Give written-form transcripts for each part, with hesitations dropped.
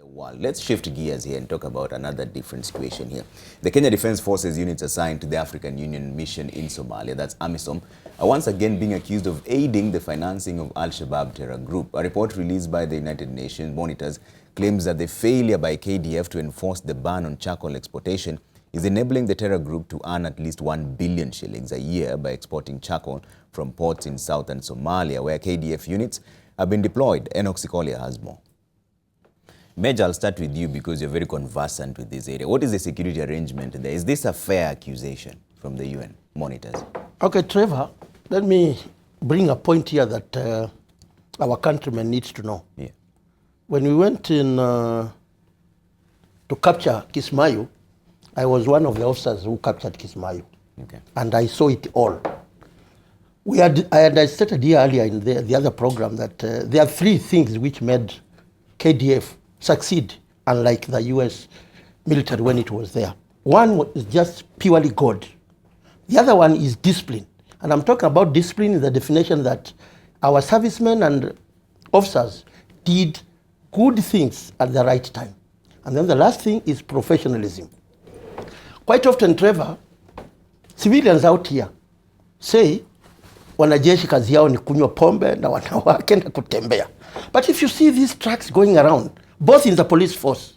world. Let's shift gears here and talk about another different situation here. The Kenya Defense Forces units assigned to the African Union mission in Somalia, that's AMISOM, are once again being accused of aiding the financing of Al-Shabaab terror group. A report released by the United Nations monitors claims that the failure by KDF to enforce the ban on charcoal exportation is enabling the terror group to earn at least 1 billion shillings a year by exporting charcoal from ports in southern Somalia, where KDF units have been deployed. Enoch Sikolia has more. Major, I'll start with you because you're very conversant with this area. What is the security arrangement there? Is this a fair accusation from the UN monitors? Okay, Trevor, let me bring a point here that our countrymen needs to know. Yeah. When we went in to capture Kismayu, I was one of the officers who captured Kismayu. Okay. And I saw it all. I had stated here earlier in the other program that there are three things which made KDF succeed, unlike the US military when it was there. One is just purely God. The other one is discipline. And I'm talking about discipline in the definition that our servicemen and officers did good things at the right time. And then the last thing is professionalism. Quite often, Trevor, civilians out here say, wanajeshi kazi yao ni kunywa pombe na wanawake na kutembea. But if you see these trucks going around, both in the police force,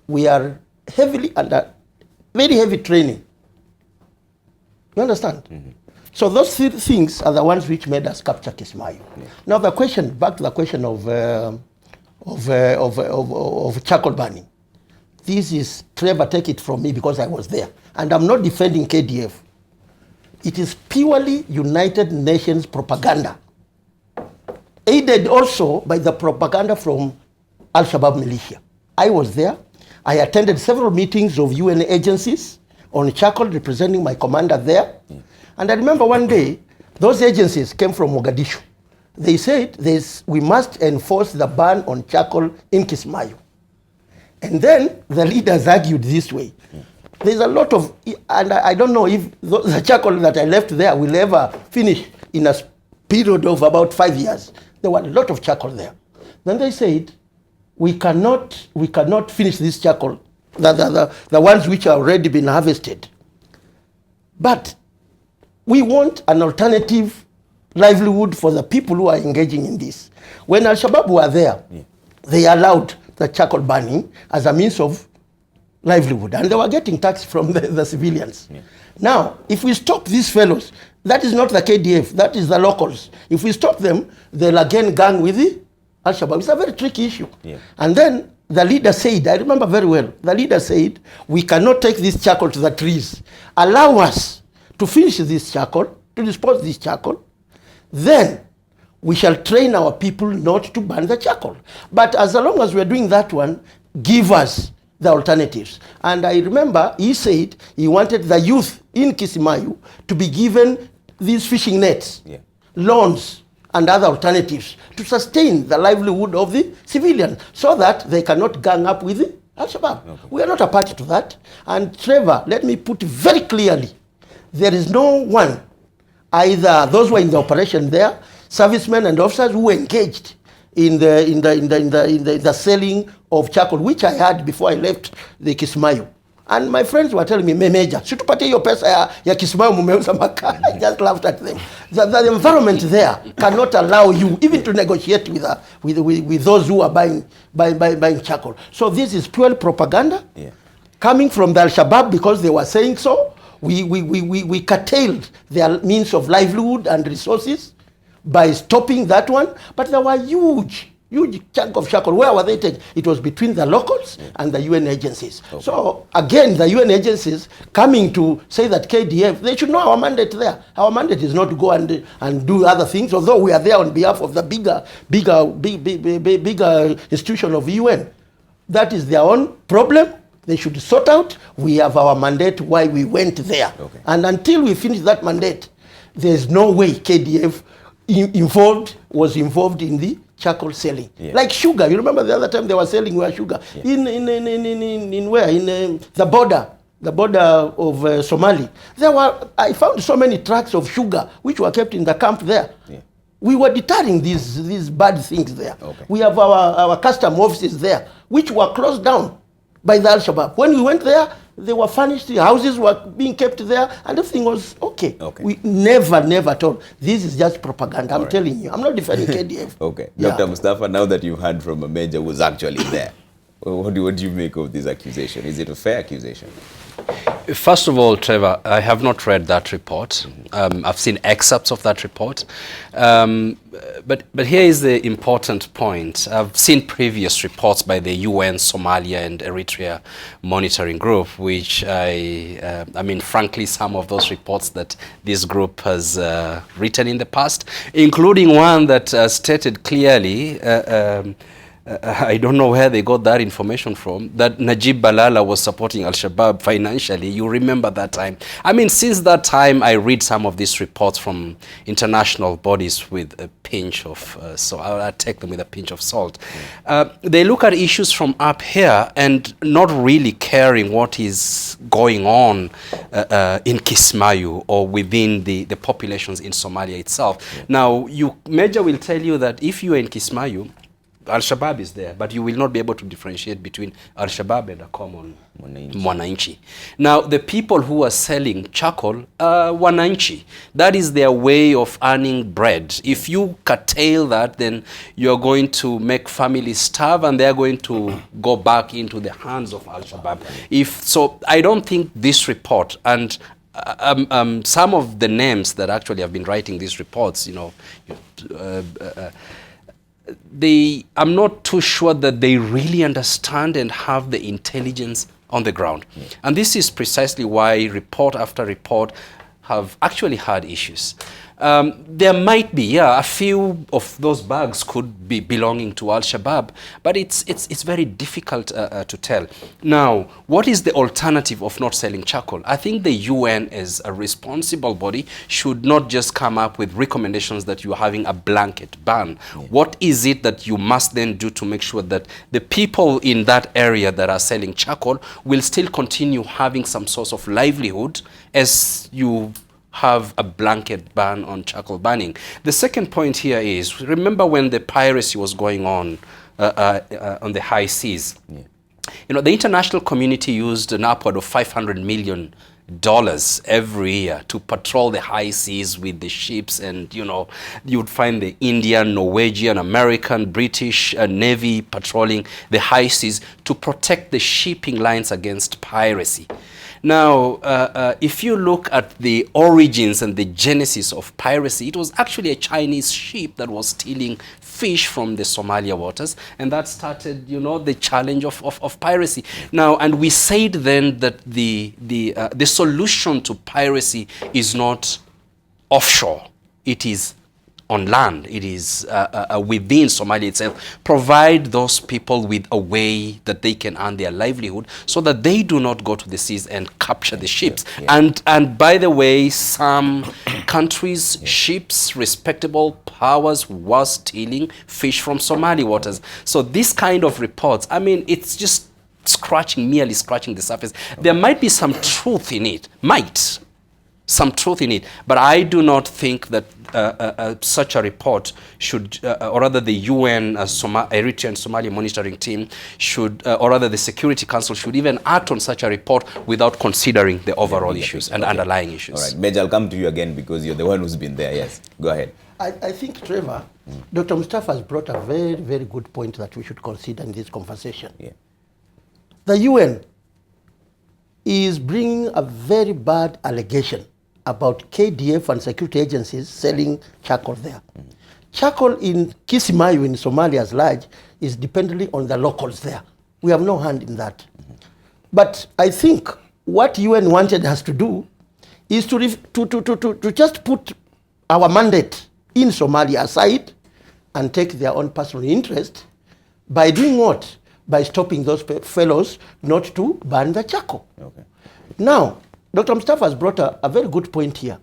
we are heavily under very heavy training. You understand? Mm-hmm. So those three things are the ones which made us capture Kismayu. Yeah. Now the question, back to the question of charcoal burning. This is, Trevor, take it from me because I was there. And I'm not defending KDF. It is purely United Nations propaganda, aided also by the propaganda from Al-Shabaab militia. I was there. I attended several meetings of UN agencies on charcoal, representing my commander there. Mm. And I remember one day, those agencies came from Mogadishu. They said we must enforce the ban on charcoal in Kismayu. And then the leaders argued this way. Mm. There's a lot of, and I don't know if the charcoal that I left there will ever finish in a period of about 5 years. There were a lot of charcoal there. Then they said, we cannot finish this charcoal, the ones which have already been harvested. But we want an alternative livelihood for the people who are engaging in this. When Al-Shabaab were there, they allowed the charcoal burning as a means of livelihood, and they were getting tax from the civilians. Yeah. Now, if we stop these fellows, that is not the KDF, that is the locals. If we stop them, they'll again gang with the Al-Shabaab. It's a very tricky issue. Yeah. And then the leader said, I remember very well, the leader said, we cannot take this charcoal to the trees. Allow us to finish this charcoal, to dispose this charcoal, then we shall train our people not to burn the charcoal. But as long as we're doing that one, give us the alternatives. And I remember he said he wanted the youth in Kismayu to be given these fishing nets, loans, and other alternatives to sustain the livelihood of the civilians so that they cannot gang up with the Al-Shabaab. Okay. We are not a party to that. And Trevor, let me put very clearly, there is no one, either those who are in the operation there, servicemen and officers who engaged in the selling of charcoal, which I had before I left the Kismayu. And my friends were telling me, Major, situpate hiyo pesa ya Kismayu mumeuza makaa. I just laughed at them. The environment there cannot allow you even to negotiate with those who are buying charcoal. So this is pure propaganda coming from the Al-Shabaab because they were saying so. We curtailed their means of livelihood and resources by stopping that one, but there were huge chunk of charcoal. Where were they taken? It was between the locals and the UN agencies. Okay. So again, the UN agencies coming to say that KDF, they should know our mandate there. Our mandate is not to go and do other things, although we are there on behalf of the bigger institution of UN. That is their own problem. They should sort out. We have our mandate why we went there. Okay. And until we finish that mandate, there's no way KDF was involved in the charcoal selling. Yeah. Like sugar. You remember the other time they were selling sugar? Yeah. In where? In the border of Somali. I found so many trucks of sugar which were kept in the camp there. Yeah. We were deterring these bad things there. Okay. We have our custom offices there, which were closed down by the Al-Shabaab. When we went there, they were furnished, the houses were being kept there, and everything was okay. We never told. This is just propaganda, I'm telling you. I'm not defending KDF. Okay. Dr. Mustafa, now that you've heard from a major who was actually there, what do you make of this accusation? Is it a fair accusation? First of all, Trevor, I have not read that report. I've seen excerpts of that report. But here is the important point. I've seen previous reports by the UN, Somalia, and Eritrea monitoring group, which I mean, frankly, some of those reports that this group has written in the past, including one that stated clearly, I don't know where they got that information from, that Najib Balala was supporting Al-Shabaab financially. You remember that time. I mean, since that time, I read some of these reports from international bodies with a pinch of, so I'll take them with a pinch of salt. They look at issues from up here and not really caring what is going on in Kismayu or within the populations in Somalia itself. Now, Major will tell you that if you are in Kismayu, Al-Shabaab is there, but you will not be able to differentiate between Al-Shabaab and a common Mwananchi. Now, the people who are selling charcoal are Wananchi. That is their way of earning bread. If you curtail that, then you're going to make families starve, and they're going to go back into the hands of Al-Shabaab. So, I don't think this report, and some of the names that actually have been writing these reports, I'm not too sure that they really understand and have the intelligence on the ground. And this is precisely why report after report have actually had issues. There might be, a few of those bags could be belonging to Al-Shabaab, but it's very difficult to tell. Now, what is the alternative of not selling charcoal? I think the UN, as a responsible body, should not just come up with recommendations that you're having a blanket ban. What is it that you must then do to make sure that the people in that area that are selling charcoal will still continue having some source of livelihood as you have a blanket ban on charcoal burning? The second point here is, remember when the piracy was going on the high seas? The international community used an upward of $500 million every year to patrol the high seas with the ships, and you'd find the Indian, Norwegian, American, British Navy patrolling the high seas to protect the shipping lines against piracy. Now, if you look at the origins and the genesis of piracy, it was actually a Chinese ship that was stealing fish from the Somalia waters, and that started, the challenge of piracy. Now, and we said then that the solution to piracy is not offshore; it is on land. It is within Somalia itself. Provide those people with a way that they can earn their livelihood, so that they do not go to the seas and capture the ships. And by the way, some countries, ships, respectable powers were stealing fish from Somali waters. So this kind of reports, I mean, it's just merely scratching the surface. There might be some truth in it, but I do not think that such a report should, or rather the UN, Eritrea and Somalia monitoring team should, or rather the Security Council should even act on such a report without considering the overall issues and underlying issues. All right, Major, I'll come to you again because you're the one who's been there. Yes, go ahead. I think, Trevor, Dr. Mustafa has brought a very, very good point that we should consider in this conversation. The UN is bringing a very bad allegation about KDF and security agencies selling charcoal there. Charcoal in Kismayu in Somalia as large is dependently on the locals there. We have no hand in that. But I think what UN wanted us to do is to just put our mandate in Somalia aside and take their own personal interest by doing what? By stopping those fellows not to burn the charcoal. Now, Dr. Mustafa has brought a very good point here.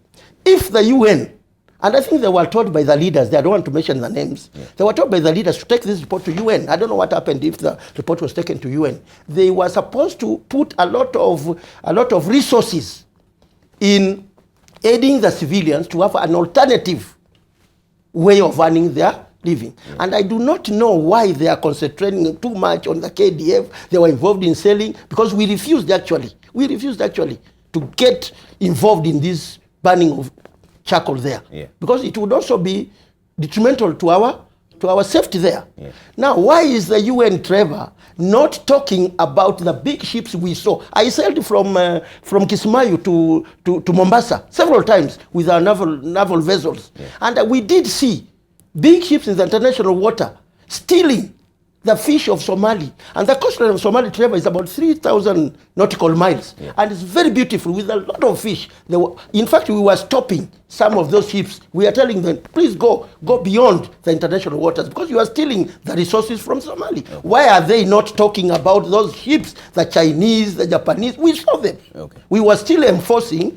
If the UN, and I think they were told by the leaders, I don't want to mention the names, they were told by the leaders to take this report to UN. I don't know what happened if the report was taken to UN. They were supposed to put a lot of resources in aiding the civilians to have an alternative way of earning their living. And I do not know why they are concentrating too much on the KDF. They were involved in selling, because we refused actually to get involved in this burning of charcoal there, because it would also be detrimental to our safety there. Now, why is the UN, Trevor, not talking about the big ships we saw? I sailed from Kismayu to Mombasa several times with our naval vessels, and we did see big ships in the international water stealing the fish of Somali. And the coastline of Somali, Trevor, is about 3,000 nautical miles. And it's very beautiful with a lot of fish. In fact, we were stopping some of those ships. We are telling them, please go beyond the international waters, because you are stealing the resources from Somali. Why are they not talking about those ships, the Chinese, the Japanese? We saw them. We were still enforcing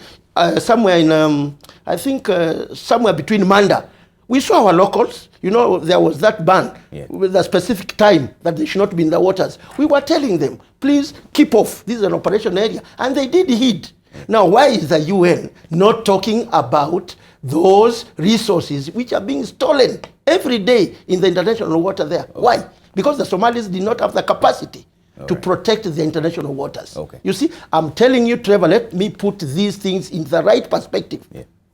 somewhere in, I think, somewhere between Manda. We saw our locals, you know, there was that ban with a specific time that they should not be in the waters. We were telling them, please keep off. This is an operation area. And they did heed. Now, why is the UN not talking about those resources which are being stolen every day in the international water there? Why? Because the Somalis did not have the capacity to protect the international waters. You see, I'm telling you, Trevor, let me put these things in the right perspective.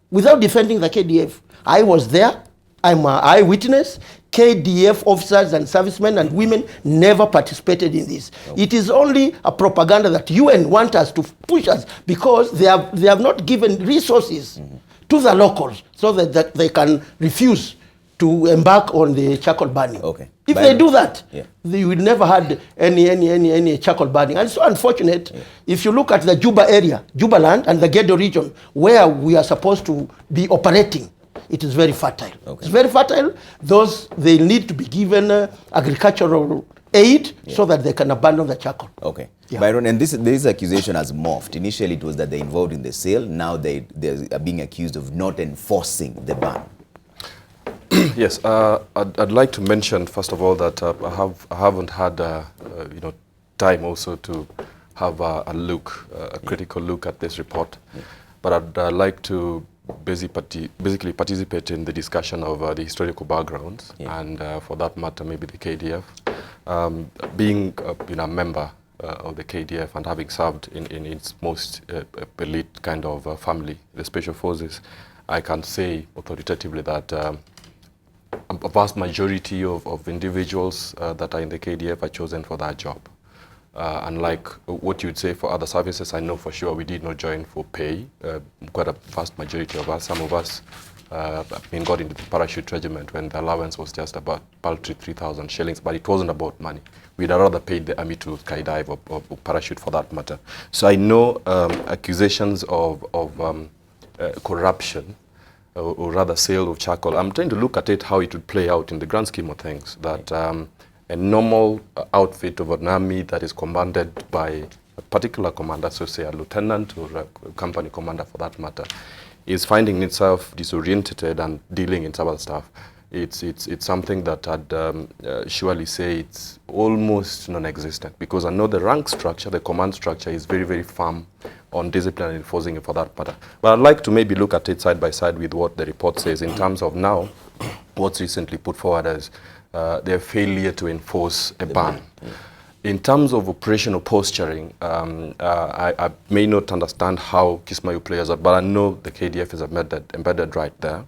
Without defending the KDF. I was there. I'm an eyewitness. KDF officers and servicemen and women never participated in this. It is only a propaganda that UN want us to push us, because they have not given resources to the locals so that they can refuse to embark on the charcoal burning. If they do that, they will never had any charcoal burning. And it's so unfortunate. If you look at the Juba area, Jubaland and the Gedo region, where we are supposed to be operating, it is very fertile. It's very fertile. They need to be given agricultural aid so that they can abandon the charcoal. Byron, and this accusation has morphed. Initially, it was that they're involved in the sale. Now they are being accused of not enforcing the ban. Yes, I'd like to mention first of all that I haven't had time also to have a critical look at this report, but I'd like to basically participate in the discussion of the historical backgrounds and for that matter maybe the KDF. Being a member of the KDF and having served in its most elite kind of family, the Special Forces, I can say authoritatively that a vast majority of individuals that are in the KDF are chosen for that job. Unlike what you'd say for other services, I know for sure we did not join for pay. Quite a vast majority of us, some of us got into the parachute regiment when the allowance was just about paltry 3,000 shillings, but it wasn't about money. We'd rather paid the army to skydive or parachute for that matter. So I know accusations of corruption, or rather sale of charcoal. I'm trying to look at it how it would play out in the grand scheme of things, that a normal outfit of an army that is commanded by a particular commander, so say a lieutenant or a company commander for that matter, is finding itself disoriented and dealing in some other stuff. It's something that I'd surely say it's almost non-existent, because I know the rank structure, the command structure is very, very firm on discipline and enforcing it for that matter. But I'd like to maybe look at it side by side with what the report says in terms of now what's recently put forward as their failure to enforce a ban. In terms of operational posturing, I may not understand how Kismayu players are, but I know the KDF is embedded right there.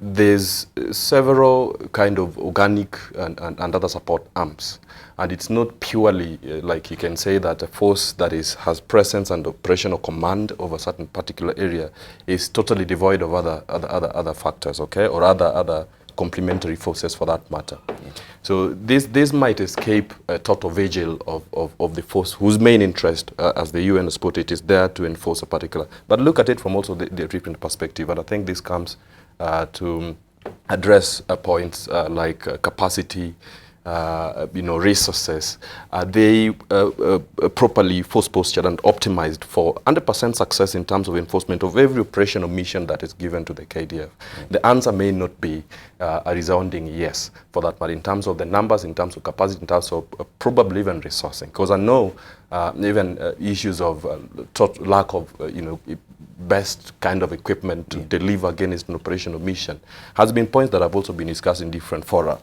There's several kind of organic and other support arms. And it's not purely like you can say that a force that has presence and operational command over a certain particular area is totally devoid of other factors, okay, or other complementary forces for that matter. So this might escape a total vigil of the force whose main interest, as the UN has put it, is there to enforce a particular. But look at it from also the different perspective, and I think this comes to address points like capacity, resources. Are they properly force postured and optimized for 100% success in terms of enforcement of every operational mission that is given to the KDF? The answer may not be a resounding yes for that, but in terms of the numbers, in terms of capacity, in terms of probably even resourcing, because I know even issues of lack of best kind of equipment to deliver against an operational mission has been points that have also been discussed in different fora.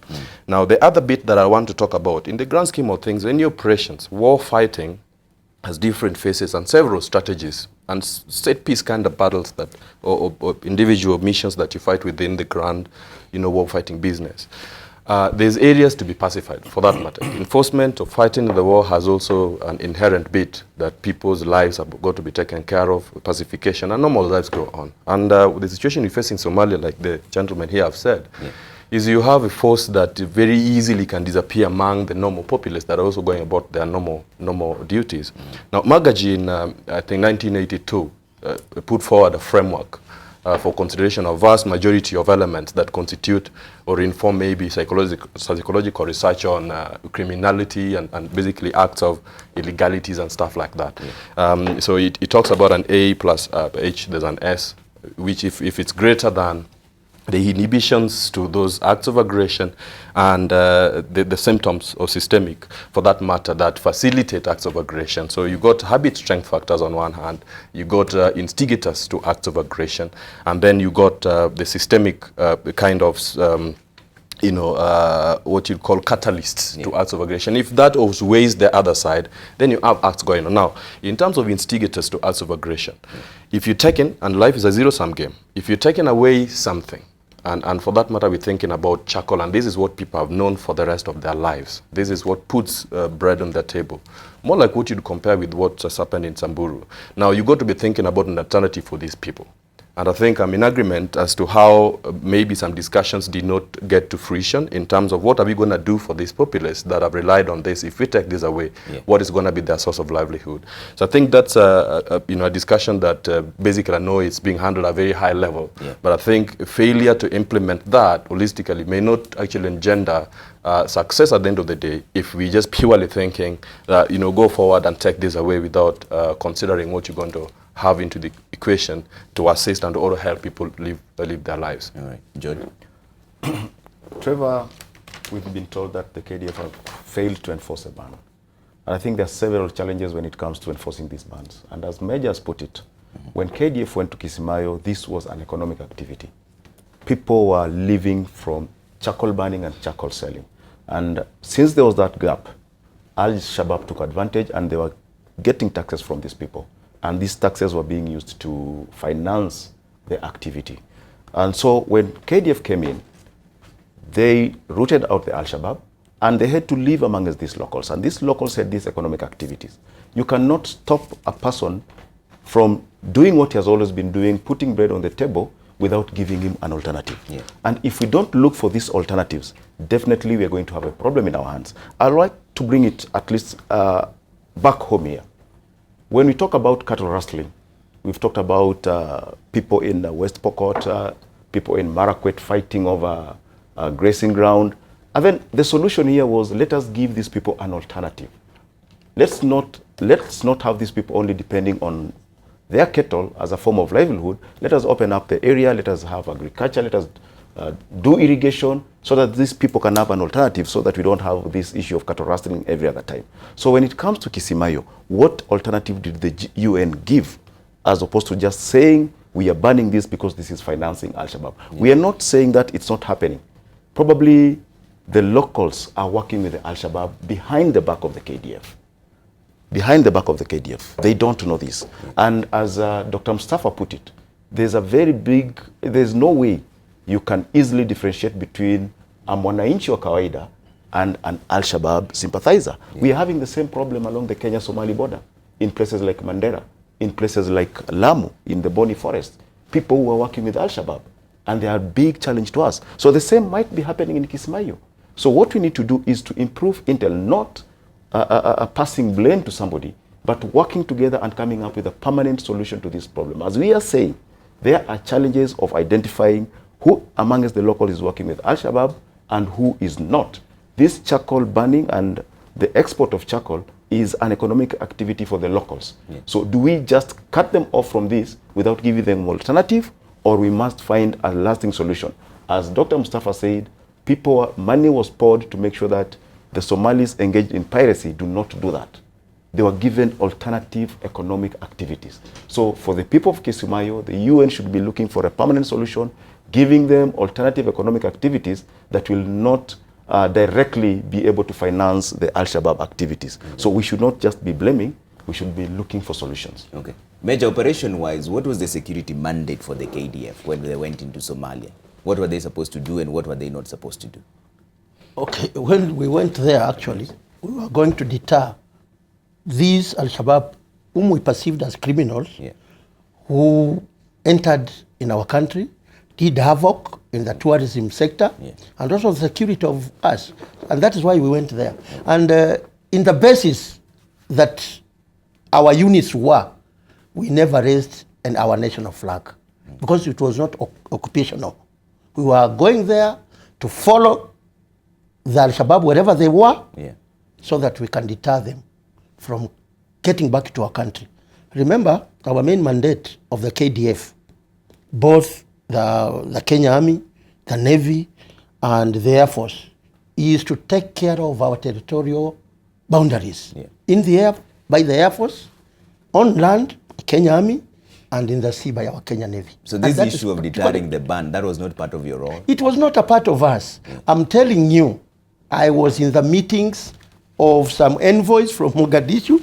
Now, the other bit that I want to talk about, in the grand scheme of things, any operations, war fighting has different phases and several strategies and set piece kind of battles that, or individual missions that you fight within the grand, war fighting business. There's areas to be pacified, for that matter. Enforcement of fighting the war has also an inherent bit that people's lives have got to be taken care of, pacification, and normal lives go on. And the situation we face in Somalia, like the gentlemen here have said, is you have a force that very easily can disappear among the normal populace that are also going about their normal duties. Now, Magaji in, I think, 1982, put forward a framework for consideration of vast majority of elements that constitute or inform maybe psychological research on criminality and basically acts of illegalities and stuff like that. So it talks about an A plus H, there's an S, which if it's greater than the inhibitions to those acts of aggression and the symptoms or systemic, for that matter, that facilitate acts of aggression. So you got habit strength factors on one hand, you got instigators to acts of aggression, and then you got the systemic kind of what you call catalysts to acts of aggression. If that outweighs the other side, then you have acts going on. Now, in terms of instigators to acts of aggression, if you're taken, and life is a zero-sum game, if you're taking away something, and for that matter, we're thinking about charcoal, and this is what people have known for the rest of their lives. This is what puts bread on their table. More like what you'd compare with what has happened in Samburu. Now, you got to be thinking about an alternative for these people. And I think I'm in agreement as to how maybe some discussions did not get to fruition in terms of what are we going to do for these populace that have relied on this. If we take this away, what is going to be their source of livelihood? So I think that's a discussion that basically I know it's being handled at a very high level. But I think failure to implement that holistically may not actually engender success at the end of the day if we just purely thinking that, go forward and take this away without considering what you're going to have into the equation to assist and to help people live their lives. All right, George. Trevor, we've been told that the KDF have failed to enforce a ban. And I think there are several challenges when it comes to enforcing these bans. And as Major has put it, when KDF went to Kismayo, this was an economic activity. People were living from charcoal burning and charcoal selling. And since there was that gap, Al-Shabaab took advantage and they were getting taxes from these people. And these taxes were being used to finance the activity. And so when KDF came in, they rooted out the Al-Shabaab and they had to live amongst these locals. And these locals had these economic activities. You cannot stop a person from doing what he has always been doing, putting bread on the table, without giving him an alternative. And if we don't look for these alternatives, definitely we are going to have a problem in our hands. I'd like to bring it at least back home here. When we talk about cattle rustling, we've talked about people in West Pokot, people in Marakwet fighting over grazing ground. And then the solution here was, let us give these people an alternative. Let's not have these people only depending on their cattle as a form of livelihood. Let us open up the area, let us have agriculture, let us do irrigation so that these people can have an alternative so that we don't have this issue of cattle rustling every other time. So when it comes to Kismayo, what alternative did the UN give as opposed to just saying we are banning this because this is financing Al-Shabaab? We are not saying that it's not happening. Probably the locals are working with the Al-Shabaab behind the back of the KDF. Behind the back of the KDF. They don't know this. And as Dr. Mustafa put it, there's no way you can easily differentiate between a mwananchi wa kawaida and an Al-Shabaab sympathizer. We are having the same problem along the Kenya-Somali border, in places like Mandera, in places like Lamu, in the Boni Forest. People who are working with Al-Shabaab, and they are a big challenge to us. So the same might be happening in Kismayo. So what we need to do is to improve intel, not passing blame to somebody, but working together and coming up with a permanent solution to this problem. As we are saying, there are challenges of identifying who amongst the local is working with Al-Shabaab and who is not. This charcoal burning and the export of charcoal is an economic activity for the locals. So do we just cut them off from this without giving them an alternative, or we must find a lasting solution? As Dr. Mustafa said, money was poured to make sure that the Somalis engaged in piracy do not do that. they were given alternative economic activities. So for the people of Kisimayo, the UN should be looking for a permanent solution, giving them alternative economic activities that will not directly be able to finance the Al-Shabaab activities. So we should not just be blaming, we should be looking for solutions. Okay. Major operation-wise, what was the security mandate for the KDF when they went into Somalia? What were they supposed to do and what were they not supposed to do? Okay, when we went there, actually, we were going to deter these Al-Shabaab, whom we perceived as criminals, who entered in our country, did havoc in the tourism sector, and also the security of us. And that is why we went there. And in the basis that our units were, we never raised our national flag because it was not occupational. We were going there to follow the Al-Shabaab wherever they were, so that we can deter them from getting back to our country. Remember, our main mandate of the KDF, both the Kenya Army, the Navy, and the Air Force, is to take care of our territorial boundaries. In the air, by the Air Force, on land, Kenya Army, and in the sea by our Kenya Navy. So this issue of deterring the band, that was not part of your role? It was not a part of us. I'm telling you, I was in the meetings of some envoys from Mogadishu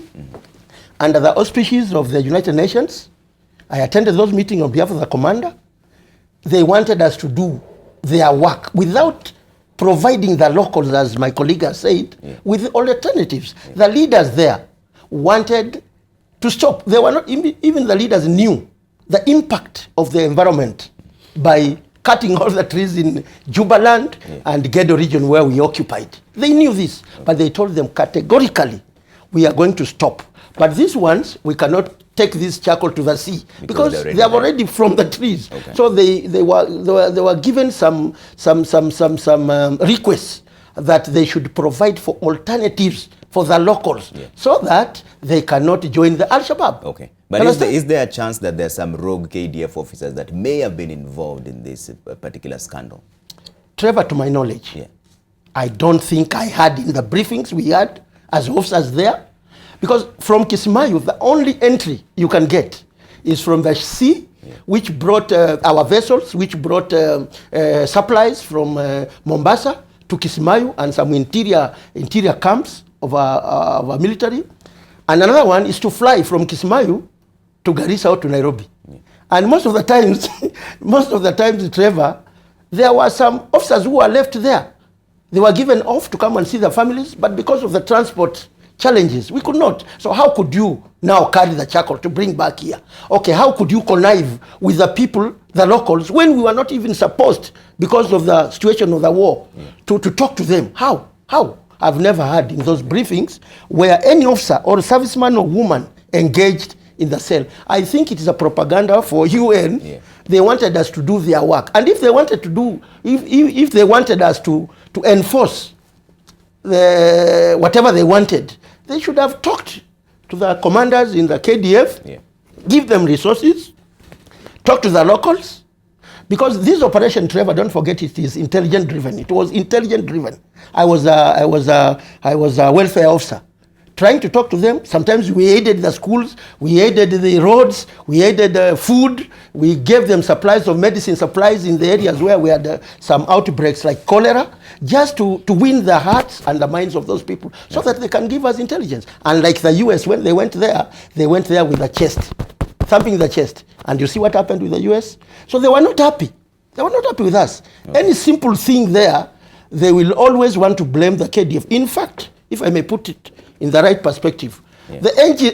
under the auspices of the United Nations. I attended those meetings on behalf of the commander. They wanted us to do their work without providing the locals, as my colleague has said, with alternatives. The leaders there wanted to stop. They were not, even the leaders knew the impact of the environment by cutting all the trees in Jubaland and Gedo region where we occupied. They knew this, but they told them categorically, we are going to stop. But these ones, we cannot take this charcoal to the sea because they are already from the trees. So they were given some requests that they should provide for alternatives for the locals so that they cannot join the Al-Shabaab. Okay. But is there a chance that there are some rogue KDF officers that may have been involved in this particular scandal? Trevor, to my knowledge, I don't think I had in the briefings we had as officers there, because from Kisimayo, the only entry you can get is from the sea, which brought our vessels, which brought supplies from Mombasa to Kisimayo and some interior camps of our military. And another one is to fly from Kisimayo to Garissa or to Nairobi. And most of the times, Trevor, there were some officers who were left there. They were given off to come and see their families, but because of the transport challenges, we could not. So how could you now carry the charcoal to bring back here? Okay, how could you connive with the people, the locals, when we were not even supposed, because of the situation of the war, to talk to them? How? I've never heard in those briefings where any officer or serviceman or woman engaged in the cell. I think it is a propaganda for UN. They wanted us to do their work. And if they wanted to do, if they wanted us to enforce whatever they wanted, they should have talked to the commanders in the KDF, give them resources, talk to the locals, because this operation, Trevor, don't forget, it is intelligence driven. It was intelligence driven. I was a welfare officer, trying to talk to them. Sometimes we aided the schools, we aided the roads, we aided food, we gave them supplies of medicine supplies in the areas where we had some outbreaks like cholera, just to win the hearts and the minds of those people so that they can give us intelligence. And like the US, when they went there with a chest, thumping the chest. And you see what happened with the US? So they were not happy. They were not happy with us. Any simple thing there, they will always want to blame the KDF. In fact, if I may put it in the right perspective, the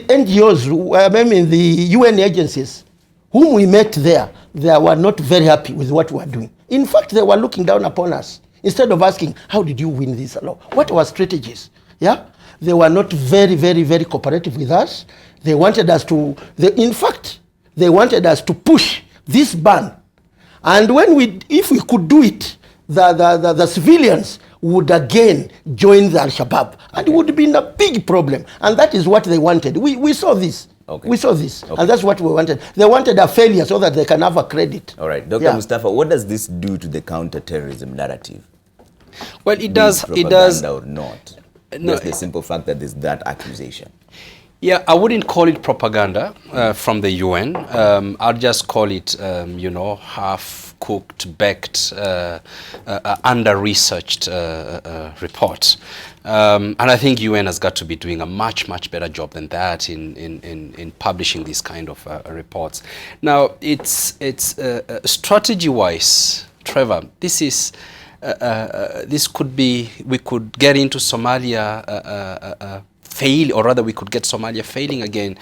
NGOs, I mean the UN agencies, whom we met there, they were not very happy with what we were doing. In fact, they were looking down upon us. Instead of asking, how did you win this law? What were strategies? They were not very, very, very cooperative with us. They wanted us to, in fact, they wanted us to push this ban. And if we could do it, the civilians would again join the Al-Shabaab. And it would have been a big problem. And that is what they wanted. We saw this. We saw this. And that's what we wanted. They wanted a failure so that they can have a credit. All right. Dr. Mustafa, what does this do to the counter-terrorism narrative? Well, it does. Or not? No. Just the simple fact that there's that accusation. Yeah, I wouldn't call it propaganda from the UN. I'll just call it, you know, half-cooked, baked, under-researched report. And I think UN has got to be doing a much, much better job than that in publishing these kind of reports. Now, it's strategy-wise, Trevor, this is this could be, we could get into Somalia fail, or rather we could get Somalia failing again.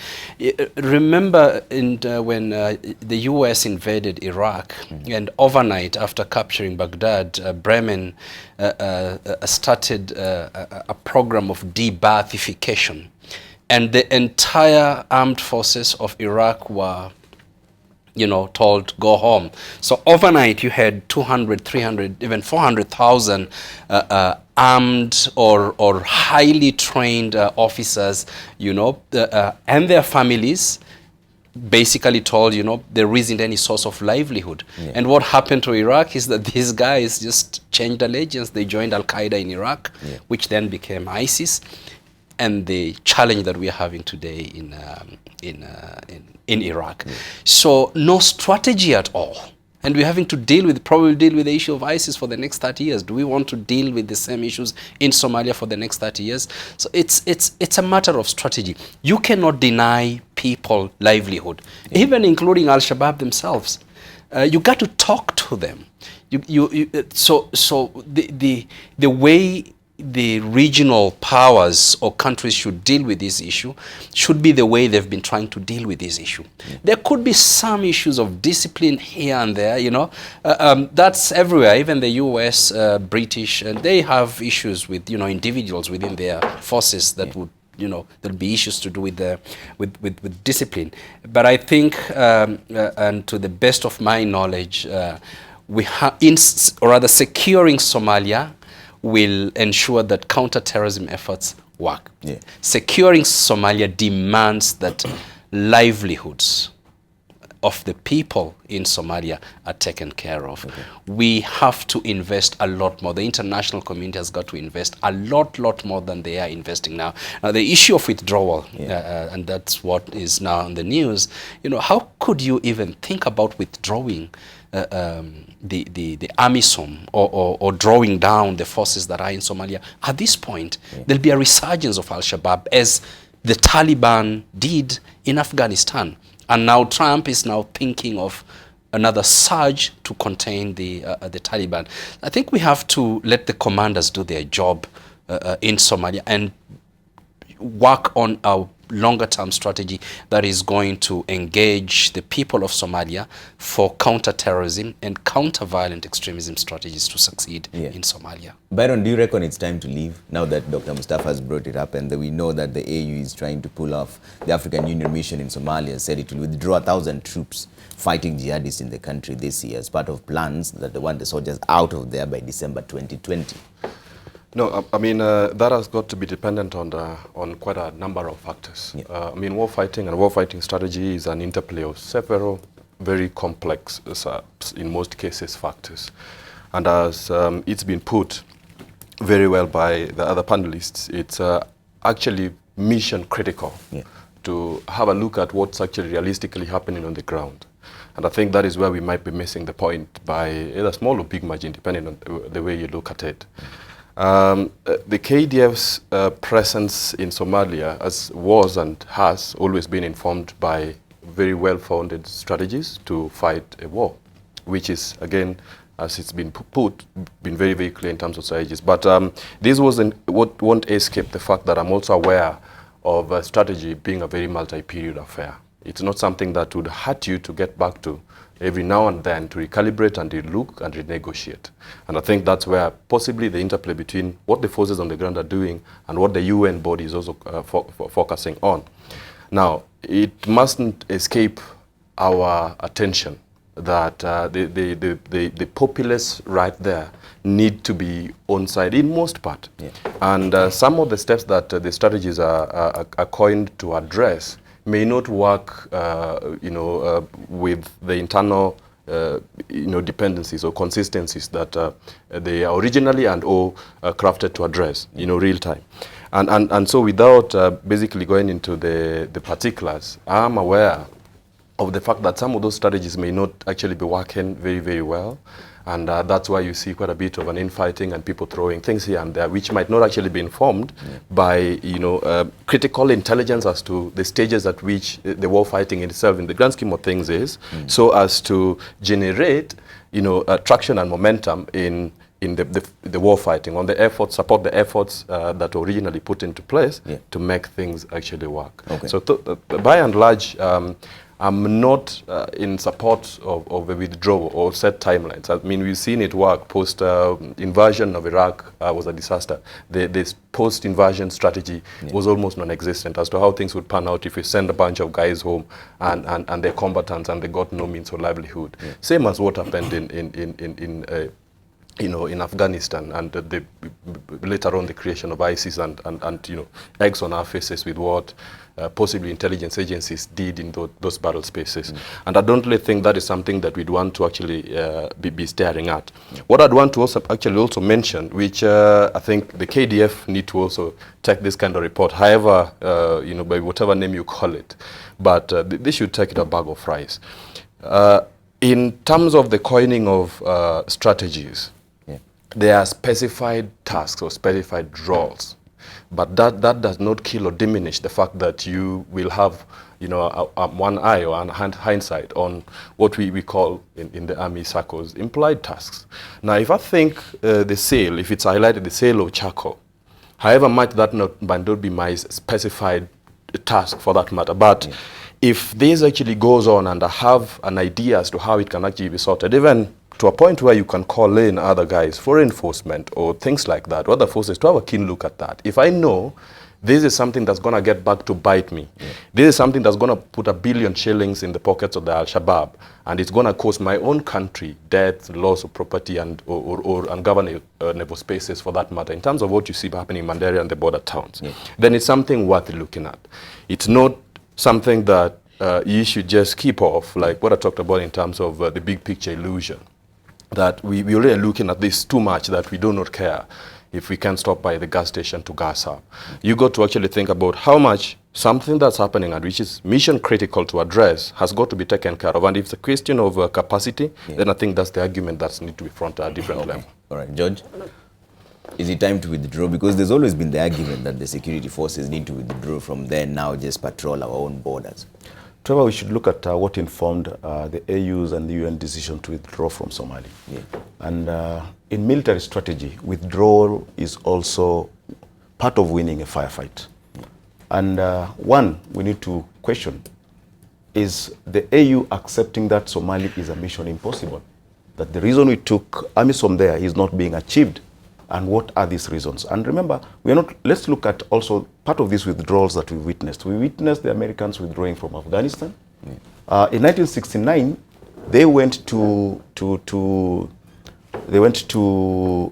Remember when the US invaded Iraq, and overnight after capturing Baghdad, Bremen started a program of de-Baathification, and the entire armed forces of Iraq were, you know, told go home. So overnight you had 200, 300, even 400,000 armed or highly trained officers, you know, and their families basically told, you know, there isn't any source of livelihood. Yeah. And what happened to Iraq is that these guys just changed allegiance. They joined Al-Qaeda in Iraq, yeah, which then became ISIS. And the challenge that we are having today in Iraq. Yeah. So no strategy at all. And we're having to probably deal with the issue of ISIS for the next 30 years. Do we want to deal with the same issues in Somalia for the next 30 years? So it's a matter of strategy. You cannot deny people livelihood, yeah, even including Al-Shabaab themselves. You got to talk to them. So the way the regional powers or countries should deal with this issue should be the way they've been trying to deal with this issue. Yeah. There could be some issues of discipline here and there, you know. That's everywhere. Even the US, British, and they have issues with, you know, individuals within their forces that, yeah, would, you know, there'll be issues to do with with discipline. But I think, and to the best of my knowledge, we have, or rather, securing Somalia will ensure that counter-terrorism efforts work. Yeah. Securing Somalia demands that livelihoods of the people in Somalia are taken care of. Okay. We have to invest a lot more. The international community has got to invest a lot more than they are investing now. Now, the issue of withdrawal, yeah, and that's what is now on the news, you know, how could you even think about withdrawing the AMISOM or drawing down the forces that are in Somalia? At this point, yeah, there'll be a resurgence of Al-Shabaab as the Taliban did in Afghanistan. And now Trump is now thinking of another surge to contain the Taliban. I think we have to let the commanders do their job in Somalia and work on our longer-term strategy that is going to engage the people of Somalia for counter-terrorism and counter-violent extremism strategies to succeed, yeah, in Somalia. Byron, do you reckon it's time to leave now that Dr. Mustafa has brought it up and that we know that the AU is trying to pull off the African Union mission in Somalia, said it will withdraw 1,000 troops fighting jihadists in the country this year as part of plans that they want the soldiers out of there by December 2020? No, I mean, that has got to be dependent on quite a number of factors. Yeah. I mean, warfighting and warfighting strategy is an interplay of several very complex, in most cases, factors. And as it's been put very well by the other panelists, it's actually mission critical, yeah, to have a look at what's actually realistically happening on the ground. And I think that is where we might be missing the point by either small or big margin, depending on the way you look at it. The KDF's presence in Somalia was and has always been informed by very well-founded strategies to fight a war, which is, again, as it's been put, been very, very clear in terms of strategies. But this won't escape the fact that I'm also aware of a strategy being a very multi-period affair. It's not something that would hurt you to get back to every now and then to recalibrate and relook and renegotiate. And I think that's where possibly the interplay between what the forces on the ground are doing and what the UN body is also focusing on. Now, it mustn't escape our attention that the populace right there need to be on side in most part. Yeah. And some of the steps that the strategies are coined to address may not work, with the internal, dependencies or consistencies that they are originally and/or crafted to address, real time. And so without basically going into the particulars, I'm aware of the fact that some of those strategies may not actually be working very, very well. And that's why you see quite a bit of an infighting and people throwing things here and there, which might not actually be informed by, you know, critical intelligence as to the stages at which the war fighting itself, in the grand scheme of things, is, so as to generate, you know, traction and momentum in the war fighting, on the efforts, support the efforts that were originally put into place to make things actually work. Okay. So by and large, I'm not in support of a withdrawal or set timelines. I mean, we've seen it work. Post-invasion of Iraq was a disaster. This post-invasion strategy was almost non-existent as to how things would pan out if we send a bunch of guys home and they're combatants and they got no means of livelihood. Same as what happened in Afghanistan, and later on the creation of ISIS and you know, eggs on our faces with what possibly intelligence agencies did in those battle spaces. And I don't really think that is something that we'd want to actually be staring at. What I'd want to also mention, which I think the KDF need to also take this kind of report, however, you know, by whatever name you call it, but they should take it a bag of rice. In terms of the coining of strategies, there are specified tasks or specified roles, but that does not kill or diminish the fact that you will have, you know, one eye or hindsight on what we call in the army circles implied tasks. Now, if I think the sale, if it's highlighted the sale of charcoal, however much that might not be my specified task for that matter, but if this actually goes on and I have an idea as to how it can actually be sorted, even to a point where you can call in other guys for enforcement or things like that, or other forces, to have a keen look at that. If I know this is something that's going to get back to bite me, this is something that's going to put $1 billion shillings in the pockets of the Al-Shabaab, and it's going to cost my own country death, loss of property, and ungovernable spaces for that matter, in terms of what you see happening in Mandera and the border towns, then it's something worth looking at. It's not something that you should just keep off, like what I talked about in terms of the big picture illusion, that we really are looking at this too much that we do not care if we can stop by the gas station to gas up. You got to actually think about how much something that's happening and which is mission critical to address has got to be taken care of. And if it's a question of capacity, then I think that's the argument that needs to be fronted at a different level. All right, George, is it time to withdraw? Because there's always been the argument that the security forces need to withdraw from there, now just patrol our own borders. Trevor, we should look at what informed the AU's and the UN decision to withdraw from Somalia. And in military strategy, withdrawal is also part of winning a firefight. And one, we need to question, is the AU accepting that Somalia is a mission impossible? That the reason we took armies from there is not being achieved? And what are these reasons? And remember, we are not, let's look at also part of these withdrawals that we witnessed. We witnessed the Americans withdrawing from Afghanistan. In 1969, they went to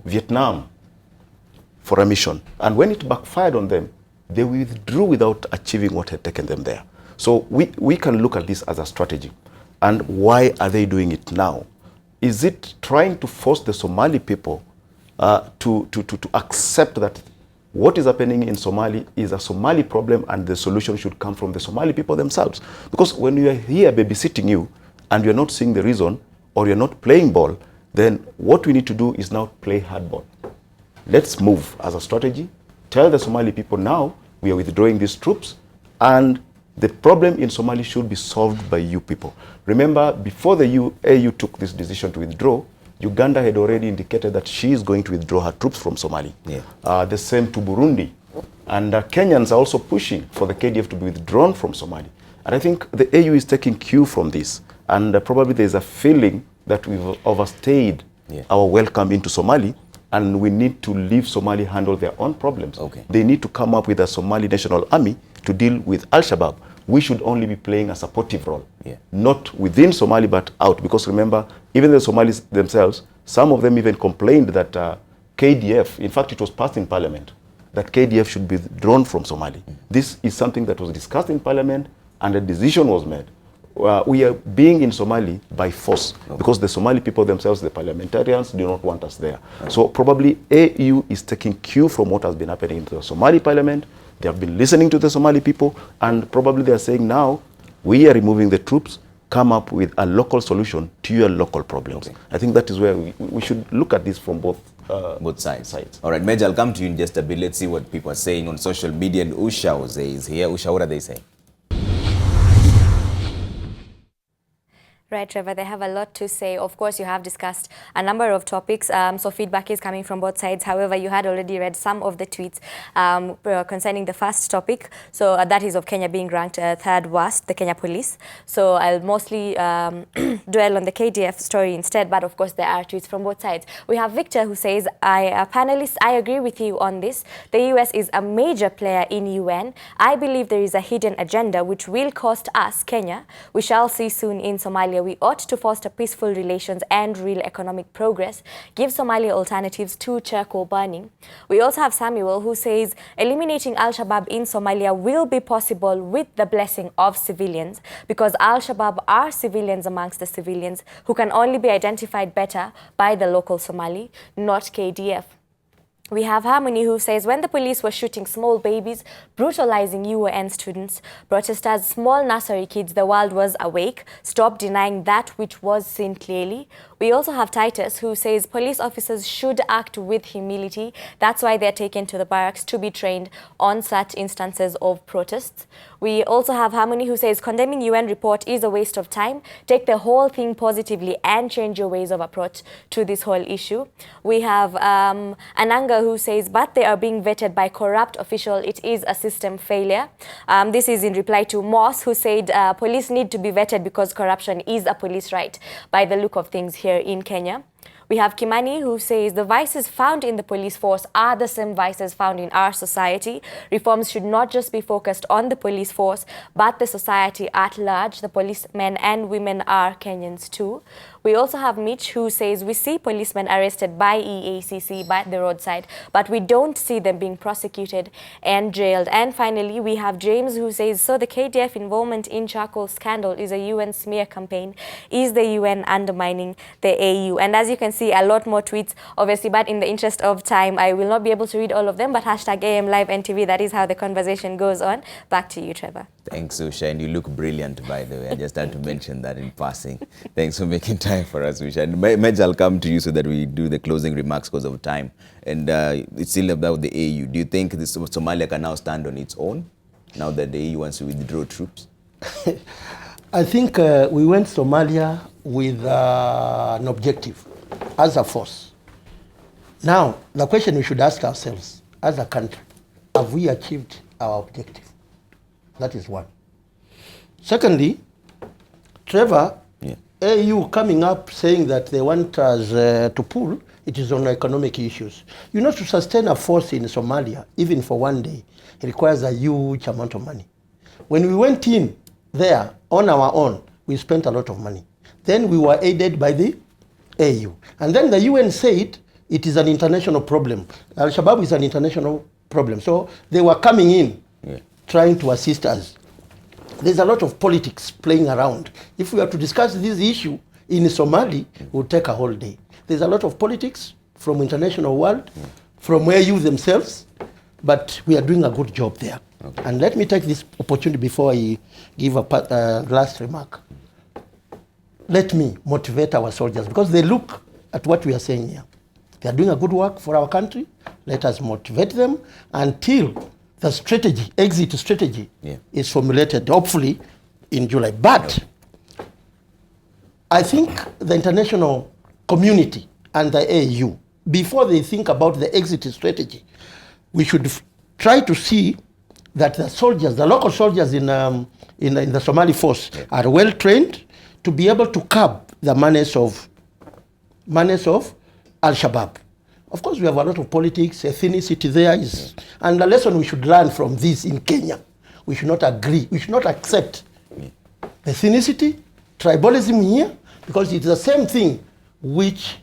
Vietnam for a mission. And when it backfired on them, they withdrew without achieving what had taken them there. So we can look at this as a strategy. And why are they doing it now? Is it trying to force the Somali people to accept that what is happening in Somalia is a Somali problem and the solution should come from the Somali people themselves? Because when you are here babysitting you and you're not seeing the reason or you're not playing ball, then what we need to do is now play hardball. Let's move as a strategy. Tell the Somali people now we are withdrawing these troops and the problem in Somalia should be solved by you people. Remember, before the AU took this decision to withdraw, Uganda had already indicated that she is going to withdraw her troops from Somalia. The same to Burundi. And Kenyans are also pushing for the KDF to be withdrawn from Somalia. And I think the AU is taking cue from this. And probably there's a feeling that we've overstayed our welcome into Somalia, and we need to leave Somalia handle their own problems. They need to come up with a Somali National Army to deal with Al-Shabaab. We should only be playing a supportive role, not within Somalia but out. Because remember, even the Somalis themselves, some of them even complained that KDF, in fact it was passed in parliament, that KDF should be withdrawn from Somalia. This is something that was discussed in parliament and a decision was made. we are being in Somali by force because the Somali people themselves, the parliamentarians, do not want us there. So probably AU is taking cue from what has been happening in the Somali parliament. They have been listening to the Somali people, and probably they are saying now, we are removing the troops, come up with a local solution to your local problems. I think that is where we should look at this from both sides. All right, Major, I'll come to you in just a bit. Let's see what people are saying on social media. And Usha is here. Usha, what are they saying? Right, Trevor, they have a lot to say. Of course, you have discussed a number of topics, so feedback is coming from both sides. However, you had already read some of the tweets concerning the first topic. So that is of Kenya being ranked third worst, the Kenya police. So I'll mostly dwell on the KDF story instead, but of course there are tweets from both sides. We have Victor who says, panelists, I agree with you on this. The US is a major player in UN. I believe there is a hidden agenda which will cost us, Kenya. We shall see soon in Somalia. We ought to foster peaceful relations and real economic progress, give Somalia alternatives to charcoal burning. We also have Samuel who says eliminating Al-Shabaab in Somalia will be possible with the blessing of civilians because Al-Shabaab are civilians amongst the civilians who can only be identified better by the local Somali, not KDF. We have Harmony who says, when the police were shooting small babies, brutalizing UN students, protesters, small nursery kids, the world was awake. Stop denying that which was seen clearly. We also have Titus who says police officers should act with humility. That's why they're taken to the barracks to be trained on such instances of protests. We also have Harmony who says condemning UN report is a waste of time. Take the whole thing positively and change your ways of approach to this whole issue. We have Ananga who says, but they are being vetted by corrupt official. It is a system failure. This is in reply to Moss who said police need to be vetted because corruption is a police right by the look of things here in Kenya. We have Kimani who says the vices found in the police force are the same vices found in our society. Reforms should not just be focused on the police force, but the society at large. The policemen and women are Kenyans too. We also have Mitch who says we see policemen arrested by EACC by the roadside, but we don't see them being prosecuted and jailed. And finally, we have James who says, so the KDF involvement in charcoal scandal is a UN smear campaign. Is the UN undermining the AU? And as you can see, a lot more tweets, obviously, but in the interest of time, I will not be able to read all of them, but hashtag AM Live NTV, that is how the conversation goes on. Back to you, Trevor. Thanks, Usha, and you look brilliant, by the way. I just had to mention that in passing. Thanks for making time for us, Usha. And Mej, I'll come to you so that we do the closing remarks because of time. And it's still about the AU. Do you think this Somalia can now stand on its own now that the AU wants to withdraw troops? I think we went Somalia with an objective as a force. Now, the question we should ask ourselves as a country, have we achieved our objective? That is one. Secondly, Trevor, AU coming up saying that they want us to pull, it is on economic issues. You know, to sustain a force in Somalia, even for one day, it requires a huge amount of money. When we went in there on our own, we spent a lot of money. Then we were aided by the AU. And then the UN said it is an international problem. Al-Shabaab is an international problem. So they were coming in, trying to assist us. There's a lot of politics playing around. If we are to discuss this issue in Somali, it will take a whole day. There's a lot of politics from international world, from AU themselves, but we are doing a good job there. Okay. And let me take this opportunity before I give a last remark. Let me motivate our soldiers because they look at what we are saying here. They are doing a good work for our country. Let us motivate them until the strategy, exit strategy, is formulated, hopefully in July. But I think the international community and the AU, before they think about the exit strategy, we should try to see that the soldiers, the local soldiers in the Somali force are well trained to be able to curb the menace of Al-Shabaab. Of course, we have a lot of politics, ethnicity there is, and the lesson we should learn from this in Kenya, we should not agree, we should not accept ethnicity, tribalism here, because it's the same thing which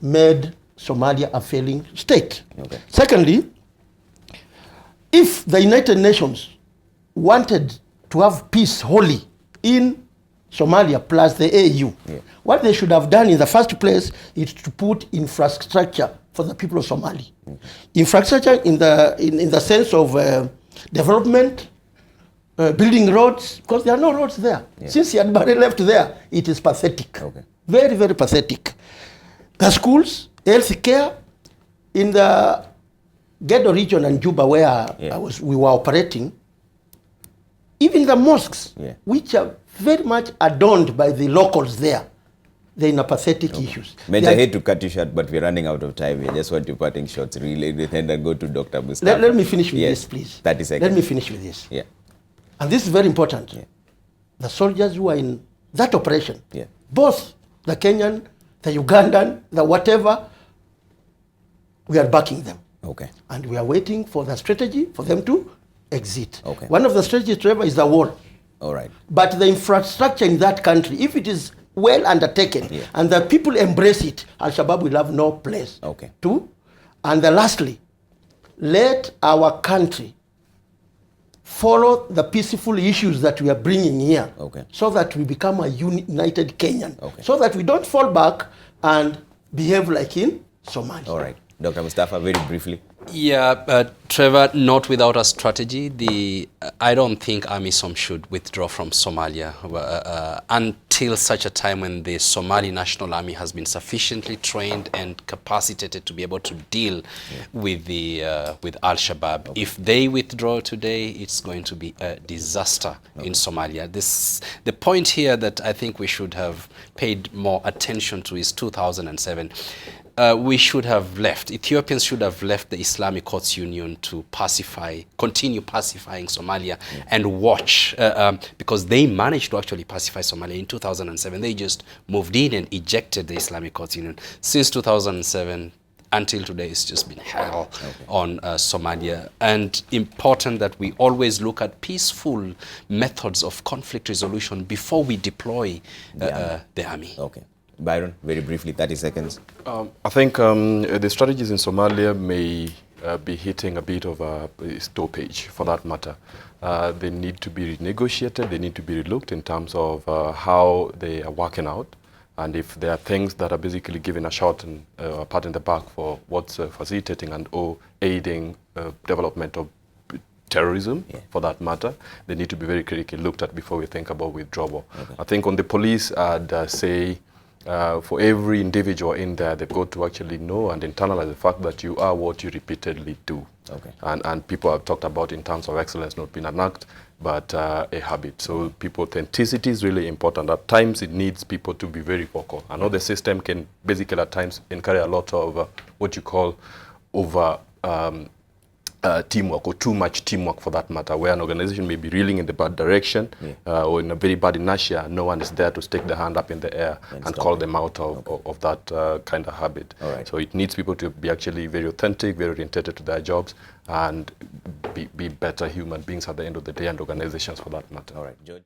made Somalia a failing state. Okay. Secondly, if the United Nations wanted to have peace wholly in Somalia plus the AU. What they should have done in the first place is to put infrastructure for the people of Somali. Infrastructure in the sense of development, building roads, because there are no roads there. Since Yadbari left there, it is pathetic. Very, very pathetic. The schools, health care, in the Gedo region and Juba where we were operating, even the mosques, which are very much adorned by the locals there, they're in a pathetic issues. I hate to cut you short, but we're running out of time. I just want you parting shots really and then go to Dr. Mustafa. Let me finish with this, please. 30 seconds. Let me finish with this. And this is very important. The soldiers who are in that operation, both the Kenyan, the Ugandan, the whatever, we are backing them. And we are waiting for the strategy for them to exit. One of the strategies, Trevor, is the war. But the infrastructure in that country, if it is well undertaken and the people embrace it, Al-Shabaab will have no place to. And lastly, let our country follow the peaceful issues that we are bringing here so that we become a united Kenyan, so that we don't fall back and behave like in Somalia. All right. Dr. Mustafa, very briefly. Trevor, not without a strategy. I don't think AMISOM should withdraw from Somalia until such a time when the Somali National Army has been sufficiently trained and capacitated to be able to deal with Al-Shabaab. If they withdraw today, it's going to be a disaster in Somalia. The point here that I think we should have paid more attention to is 2007. We should have left. Ethiopians should have left the Islamic Courts Union to continue pacifying Somalia and watch, because they managed to actually pacify Somalia in 2007. They just moved in and ejected the Islamic Courts Union. Since 2007 until today, it's just been hell on Somalia. And important that we always look at peaceful methods of conflict resolution before we deploy the army. Byron, very briefly, 30 seconds. I think the strategies in Somalia may be hitting a bit of a stoppage, for that matter. They need to be renegotiated, they need to be relooked in terms of how they are working out, and if there are things that are basically giving a shot and a pat in the back for what's facilitating and or aiding development of terrorism, for that matter, they need to be very critically looked at before we think about withdrawal. I think on the police, I'd say, for every individual in there, they've got to actually know and internalize the fact that you are what you repeatedly do. And people have talked about in terms of excellence not being an act, but a habit. So authenticity is really important. At times, it needs people to be very vocal. I know the system can basically at times encourage a lot of what you call over teamwork, or too much teamwork for that matter, where an organization may be reeling in the bad direction or in a very bad inertia. No one is there to stick the hand up in the air and call them out of that kind of habit. So it needs people to be actually very authentic, very oriented to their jobs, and be better human beings at the end of the day, and organizations for that matter. George.